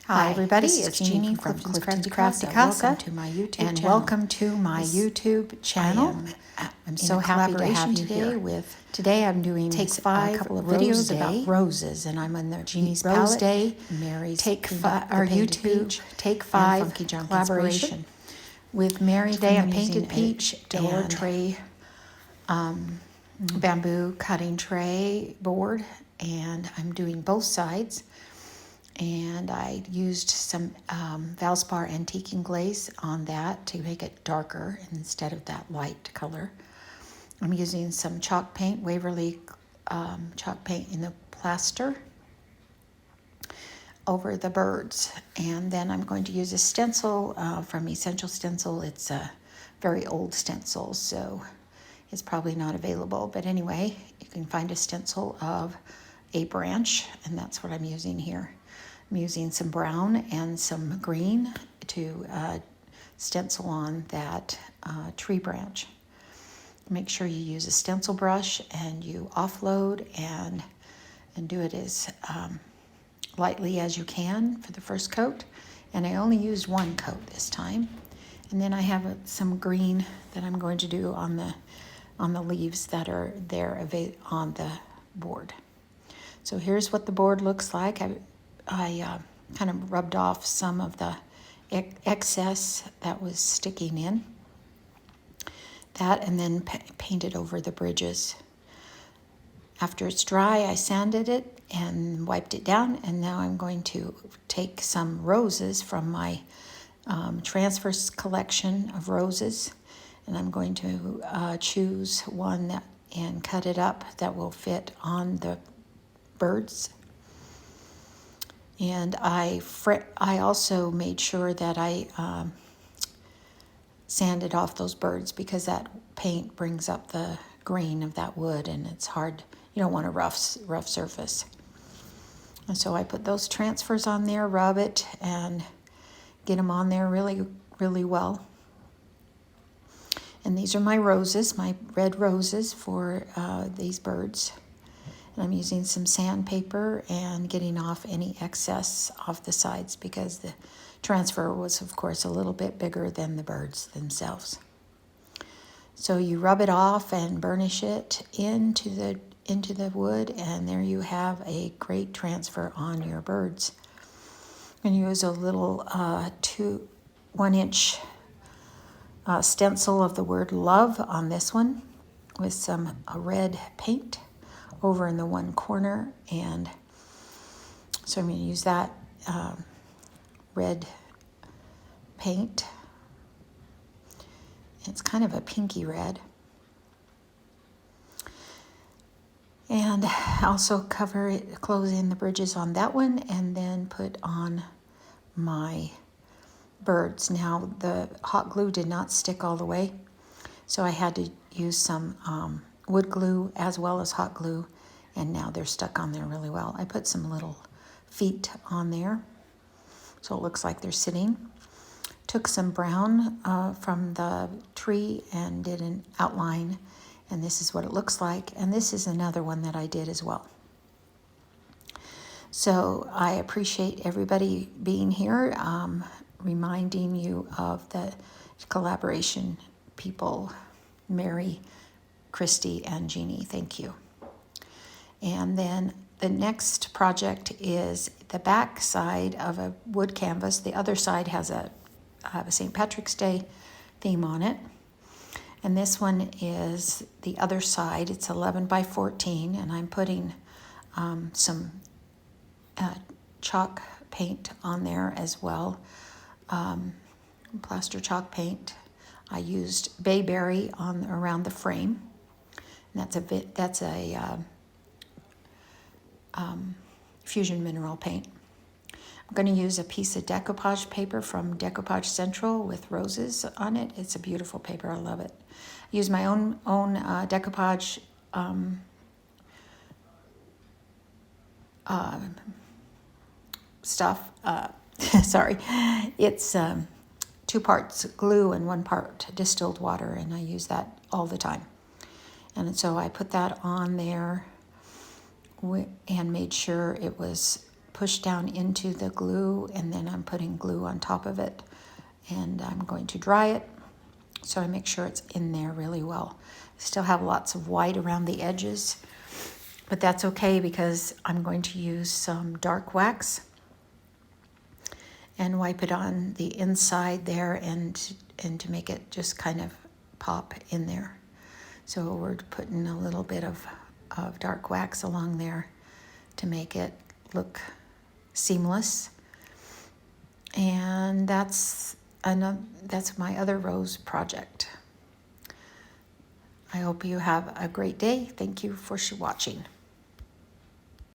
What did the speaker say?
Hi everybody, it's Jeannie from Clifton's Crafty Casa. Welcome to my YouTube and channel. welcome to my YouTube channel. I'm so happy to have you here. Today I'm doing Take a 5 couple of Rose videos Day. about roses, and I'm on the Jeannie's Rose palette, Day Mary's Take Painted- Five, the our Painted YouTube Peach, Take and 5 Funky Junk collaboration Inspiration. with Mary Today from I'm the Painted using a Peach door and tray, bamboo cutting tray board, and I'm doing both sides. And I used some Valspar antiquing glaze on that to make it darker instead of that light color. I'm using some chalk paint, Waverly chalk paint in the plaster over the birds. And then I'm going to use a stencil from Essential Stencil. It's a very old stencil, so it's probably not available. But anyway, you can find a stencil of a branch, and that's what I'm using here. I'm using some brown and some green to stencil on that tree branch. Make sure you use a stencil brush and you offload and do it as lightly as you can for the first coat. And I only used one coat this time. And then I have some green that I'm going to do on the leaves that are there on the board. So here's what the board looks like. I kind of rubbed off some of the excess that was sticking in. That, and then painted over the bridges. After it's dry, I sanded it and wiped it down, and now I'm going to take some roses from my transfers collection of roses, and I'm going to choose one and cut it up that will fit on the birds. And I also made sure that I sanded off those birds, because that paint brings up the grain of that wood, and it's hard. You don't want a rough surface. And so I put those transfers on there, rub it, and get them on there really, really well. And these are my roses, my red roses for these birds. And I'm using some sandpaper and getting off any excess off the sides, because the transfer was, of course, a little bit bigger than the birds themselves. So you rub it off and burnish it into the wood, and there you have a great transfer on your birds. And use a little 1-inch stencil of the word love on this one with some red paint over in the one corner, and so I'm going to use that red paint. It's kind of a pinky red. And also close in the bridges on that one, and then put on my birds. Now the hot glue did not stick all the way, so I had to use some wood glue as well as hot glue, and now they're stuck on there really well. I put some little feet on there, so it looks like they're sitting. Took some brown from the tree and did an outline, and this is what it looks like. And this is another one that I did as well. So I appreciate everybody being here, reminding you of the collaboration people, Mary, Christy, and Jeannie. Thank you. And then the next project is the back side of a wood canvas. The other side has a St. Patrick's Day theme on it. And this one is the other side. It's 11 by 14, and I'm putting some chalk paint on there as well, plaster chalk paint. I used bayberry around the frame. And that's a fusion mineral paint. I'm going to use a piece of decoupage paper from Decoupage Central with roses on it. It's a beautiful paper. I love it. I use my own decoupage stuff. Sorry. It's 2 parts glue and 1 part distilled water, and I use that all the time. And so I put that on there and made sure it was push down into the glue, and then I'm putting glue on top of it, and I'm going to dry it so I make sure it's in there really well. Still have lots of white around the edges, but that's okay because I'm going to use some dark wax and wipe it on the inside there and to make it just kind of pop in there. So we're putting a little bit of dark wax along there to make it look seamless. And that's my other rose project. I hope you have a great day. Thank you for watching.